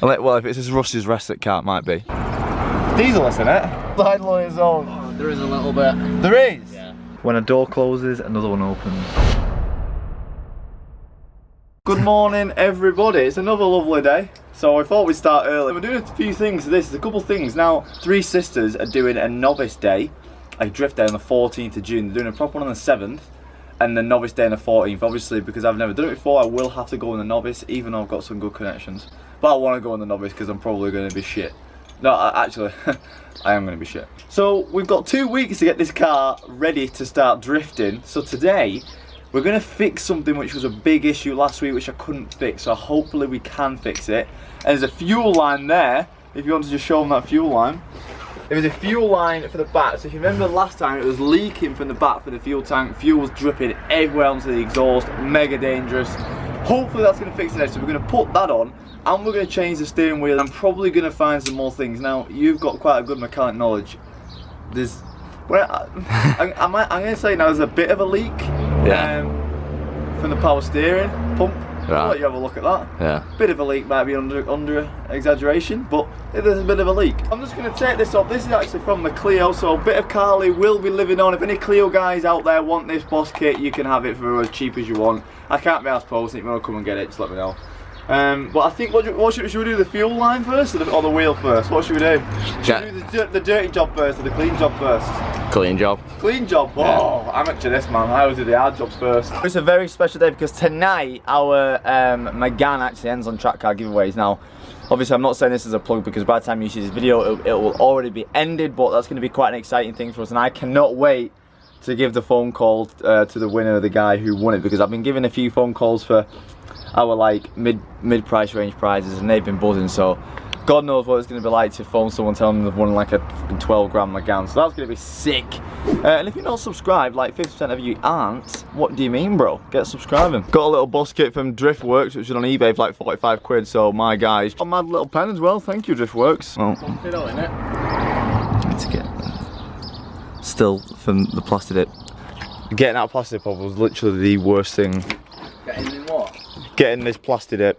Well, if it's as rusty as rest that car, it might be. Diesel, isn't it? Idle on its own. Oh, there is a little bit. There is? Yeah. When a door closes, another one opens. Good morning, everybody. It's another lovely day. So I thought we'd start early. We're doing a few things. There's a couple things. Now, three sisters are doing a novice day, a drift day on the 14th of June. They're doing a proper one on the 7th. And the novice day on the 14th. Obviously, because I've never done it before, I will have to go in the novice, even though I've got some good connections. But I want to go in the novice because I'm probably going to be shit. No, actually, I am going to be shit. So we've got 2 weeks to get this car ready to start drifting. So today, we're going to fix something which was a big issue last week, which I couldn't fix. So hopefully we can fix it. And there's a fuel line there. If you want to just show them that fuel line. There was a fuel line for the back, so if you remember last time it was leaking from the back for the fuel tank, fuel was dripping everywhere onto the exhaust, mega dangerous. Hopefully that's going to fix it, so we're going to put that on and we're going to change the steering wheel. I'm probably going to find some more things. Now, you've got quite a good mechanic knowledge. There's, well, I'm going to say now there's a bit of a leak from the power steering pump. Right. I'll let you have a look at that. Yeah. Bit of a leak might be under exaggeration, but there's a bit of a leak. I'm just going to take this off. This is actually from the Clio, so a bit of Carly will be living on. If any Clio guys out there want this boss kit, you can have it for as cheap as you want. I can't be asked posting. If you want to come and get it, just let me know. But I think, should we do the fuel line first or the wheel first? What should we do? Should we do the dirty job first or the clean job first? Clean job. Clean job? Oh, I'm actually this man. I always do the hard jobs first. It's a very special day because tonight our Megane actually ends on track car giveaways. Now, obviously I'm not saying this as a plug because by the time you see this video it will already be ended, but that's going to be quite an exciting thing for us and I cannot wait to give the phone call to the winner, the guy who won it, because I've been given a few phone calls for our like mid price range prizes and they've been buzzing, so God knows what it's going to be like to phone someone telling them they've won like a fucking 12 grand Megane, so that's going to be sick. And if you're not subscribed, like 50% of you aren't, what do you mean, bro? Get subscribing. Got a little bus kit from Driftworks, which is on eBay for like 45 quid, so my guys. A mad little pen as well, thank you Driftworks. Oh. Let's get still from the plastidip. Getting out of plastidip was literally the worst thing. Getting in what? Getting this plastidip.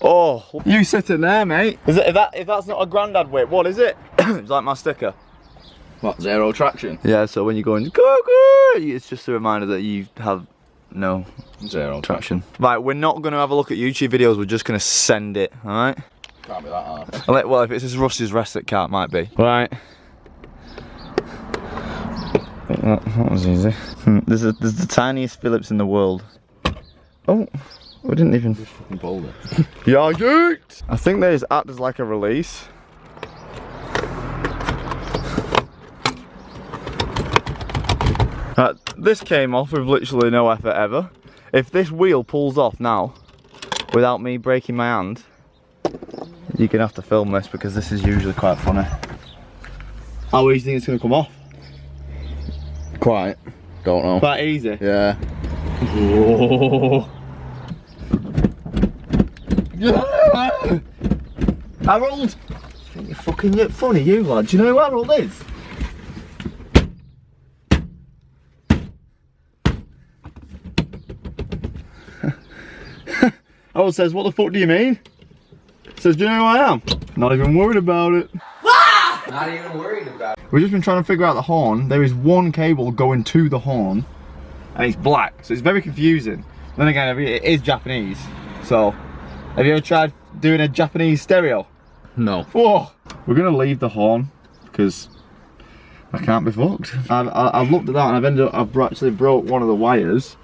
Oh, you sitting there, mate. If that's not a grandad whip, what is it? It's like my sticker. What, zero traction? Yeah, so when you're going, go, go, it's just a reminder that you have no zero traction. Right, we're not going to have a look at YouTube videos, we're just going to send it, alright? Can't be that hard. Well, if it's as rusty as rest that car, it might be. Right. That was easy. There's the tiniest Phillips in the world. Oh. We didn't even just fucking pulled it. Yeah, dude! I think they just act as like a release. This came off with literally no effort ever. If this wheel pulls off now, without me breaking my hand, you're gonna have to film this because this is usually quite funny. How easy do you think it's gonna come off? Quite. Don't know. Quite easy? Yeah. Whoa. Harold! I think you're fucking funny, you lad. Do you know who Harold is? Harold says, what the fuck do you mean? Says, do you know who I am? Not even worried about it. Not even worried about it. We've just been trying to figure out the horn. There is one cable going to the horn and it's black, so it's very confusing. Then again, it is Japanese, so have you ever tried doing a Japanese stereo? No. Whoa. We're gonna leave the horn because I can't be fucked. I've looked at that and I've actually broke one of the wires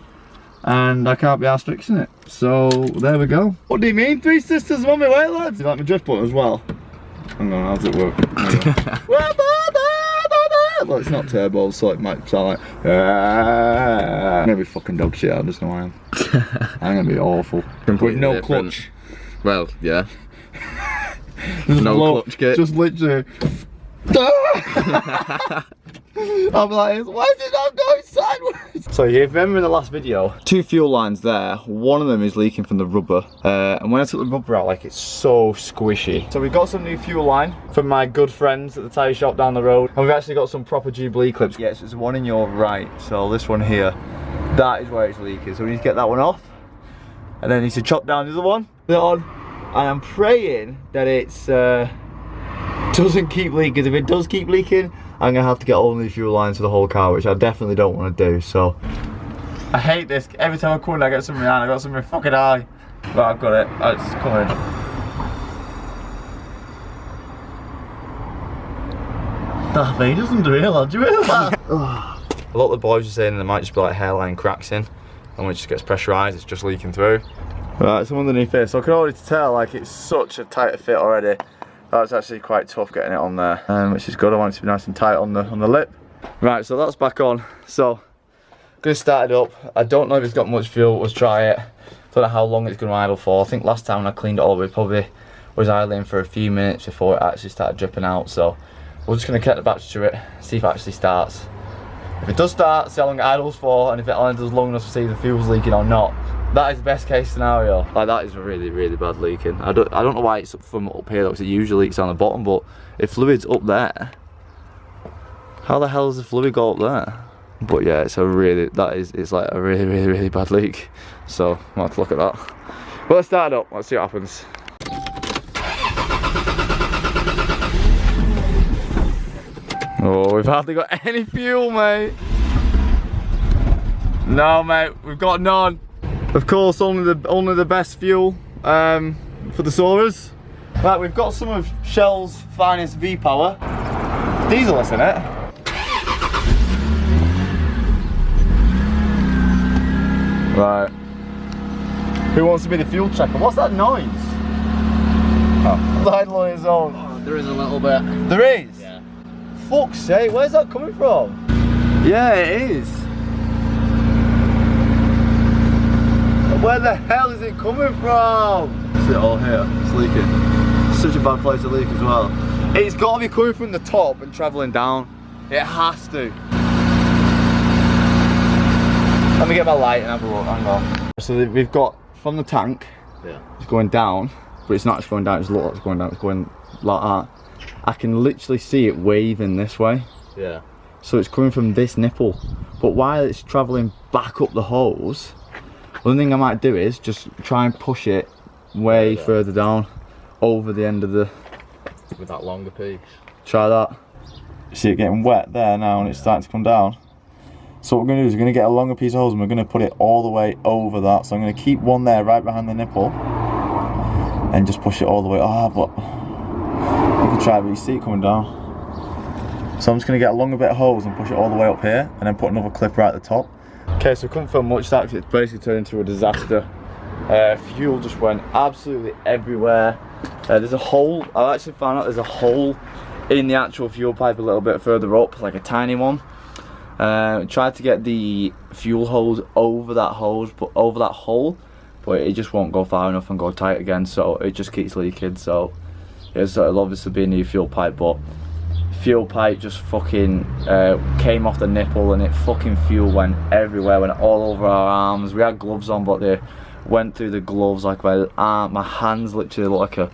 and I can't be arsed fixing it. So there we go. What do you mean, three sisters on my way, lads? You like my drift button as well? Hang on, how does it work? Well, it's not turbo, so it might sound like I'm gonna be fucking dog shit, I just know I am. I'm gonna be awful. With no clutch. Well, yeah. No clutch kit. Just literally. I'm like, why is it not going sideways? So you remember in the last video, two fuel lines there, one of them is leaking from the rubber. And when I took the rubber out, like it's so squishy. So we've got some new fuel line from my good friends at the tyre shop down the road. And we've actually got some proper Jubilee clips. Yes, there's one in your right. So this one here, that is where it's leaking. So we need to get that one off. And then need to chop down the other one. and I'm praying that it's doesn't keep leaking, because if it does keep leaking, I'm gonna have to get all new fuel lines for the whole car, which I definitely don't want to do. So I hate this. Every time I come in, I get something in my hand. I got something in my fucking eye. But I've got it. It's coming. That thing doesn't do it, do you hear that? A lot of the boys are saying there might just be like hairline cracks in, and when it just gets pressurised, it's just leaking through. Right, so underneath here, so I can already tell like it's such a tighter fit already. That's actually quite tough getting it on there, which is good. I want it to be nice and tight on the lip. Right, so that's back on. So gonna start it up. I don't know if it's got much fuel. Let's try it. Don't know how long it's gonna idle for. I think last time when I cleaned it all, it probably was idling for a few minutes before it actually started dripping out. So we're just gonna connect the battery to it, see if it actually starts. If it does start, see how long it idles for, and if it idles long enough to see if the fuel's leaking or not. That is the best case scenario. Like, that is really, really bad leaking. I don't know why it's from up here though, because it usually leaks on the bottom, but if fluid's up there, how the hell does the fluid go up there? But yeah, it's like a really, really, really bad leak. So I'll have to look at that. Well, let's start it up, let's see what happens. Oh, we've hardly got any fuel, mate. No, mate, we've got none. Of course, only the best fuel for the Soarers. Right, we've got some of Shell's finest V-Power. Diesel, isn't it? Right. Who wants to be the fuel checker? What's that noise? Oh, idle on his own. Oh, there is a little bit. There is? Yeah. Fuck's sake, where's that coming from? Yeah, it is. Where the hell is it coming from? Is it all here? It's leaking. It's such a bad place to leak as well. It's got to be coming from the top and travelling down. It has to. Let me get my light and have a look. Hang on. So we've got from the tank. Yeah. It's going down, but it's not just going down. It's look like it's going down. It's going like that. I can literally see it waving this way. Yeah. So it's coming from this nipple, but while it's travelling back up the hose. One thing I might do is just try and push it way further down over the end of the... With that longer piece. Try that. See it getting wet there now and it's starting to come down. So what we're going to do is we're going to get a longer piece of hose and we're going to put it all the way over that. So I'm going to keep one there right behind the nipple and just push it all the way. Ah, but you can try it, but you see it coming down. So I'm just going to get a longer bit of hose and push it all the way up here and then put another clip right at the top. Okay, so I couldn't film much of that because it's basically turned into a disaster. Fuel just went absolutely everywhere. There's a hole. I actually found out there's a hole in the actual fuel pipe a little bit further up, like a tiny one. Tried to get the fuel hose over that hole, but it just won't go far enough and go tight again. So it just keeps leaking. So it'll obviously be a new fuel pipe, but fuel pipe just fucking came off the nipple and it fucking fuel went everywhere, went all over our arms. We had gloves on, but they went through the gloves. Like my hands literally look like a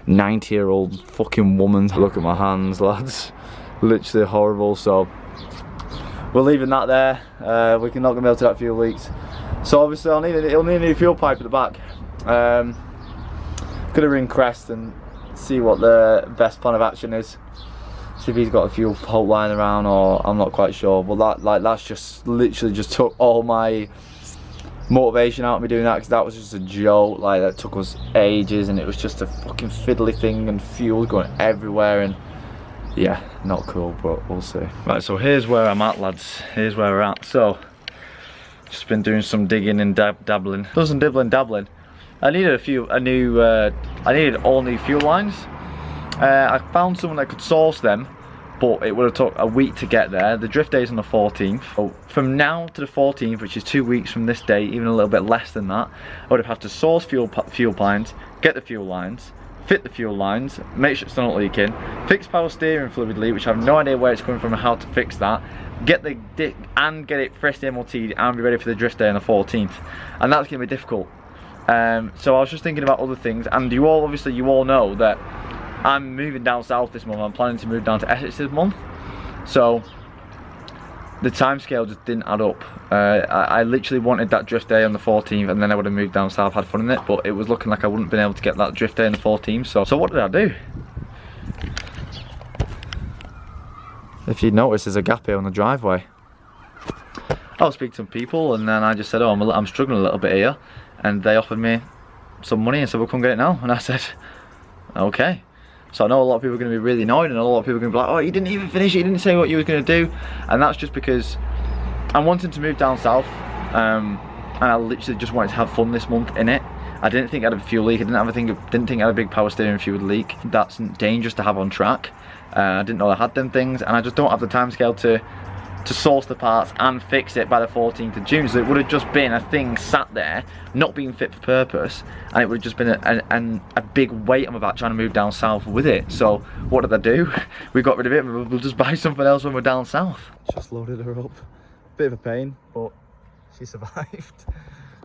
90-year-old fucking woman. Look at my hands, lads, literally horrible. So we're leaving that there. We're not gonna be able to get fuel leaks, so obviously it'll need a new fuel pipe at the back. Gonna ring Crest and see what the best plan of action is. See if he's got a fuel pump lying around, or I'm not quite sure. But that's just literally just took all my motivation out of me doing that, because that was just a joke. Like, that took us ages and it was just a fucking fiddly thing and fuel going everywhere, and yeah, not cool, but we'll see. Right, so here's where I'm at, lads. Here's where we're at. So just been doing some digging and dabbling. Done some dabbling. I needed I needed all new fuel lines. I found someone that could source them, but it would have took a week to get there. The drift day is on the 14th. So from now to the 14th, which is 2 weeks from this day, even a little bit less than that, I would have had to source fuel lines, get the fuel lines, fit the fuel lines, make sure it's not leaking, fix power steering fluid leak, which I have no idea where it's coming from and how to fix that, get it freshly MOT'd and be ready for the drift day on the 14th. And that's going to be difficult. So I was just thinking about other things, and you all know that I'm moving down south this month. I'm planning to move down to Essex this month. So the timescale just didn't add up. I literally wanted that drift day on the 14th, and then I would have moved down south, had fun in it, but it was looking like I wouldn't have been able to get that drift day on the 14th. So what did I do? If you'd notice, there's a gap here on the driveway. I was speaking to some people, and then I just said, oh, I'm struggling a little bit here, and they offered me some money and said, well, come get it now. And I said, okay. So I know a lot of people are going to be really annoyed, and a lot of people are going to be like, oh, you didn't even finish it, you didn't say what you were going to do. And that's just because I'm wanting to move down south, and I literally just wanted to have fun this month in it. I didn't think I had a fuel leak, I didn't think I had a big power steering fuel leak. That's dangerous to have on track. I didn't know I had them things, and I just don't have the time scale to source the parts and fix it by the 14th of June. So it would have just been a thing sat there, not being fit for purpose, and it would have just been a big weight on my back trying to move down south with it. So what did I do? We got rid of it, we'll just buy something else when we're down south. Just loaded her up. Bit of a pain, but she survived.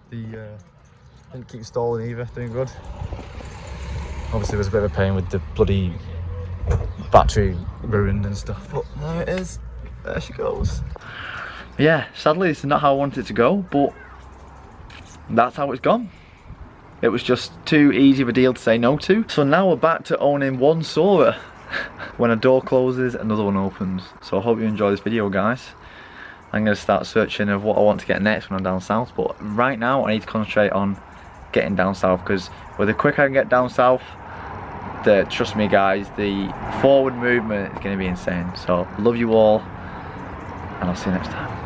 Didn't keep stalling either, doing good. Obviously there was a bit of a pain with the bloody battery ruined and stuff, but there it is. There she goes. Yeah, sadly this is not how I wanted it to go, but that's how it's gone. It was just too easy of a deal to say no to. So now we're back to owning one Soarer. When a door closes, another one opens. So I hope you enjoy this video, guys. I'm going to start searching of what I want to get next when I'm down south, but right now I need to concentrate on getting down south, because the quicker I can get down south, trust me guys, the forward movement is going to be insane. So love you all, and I'll see you next time.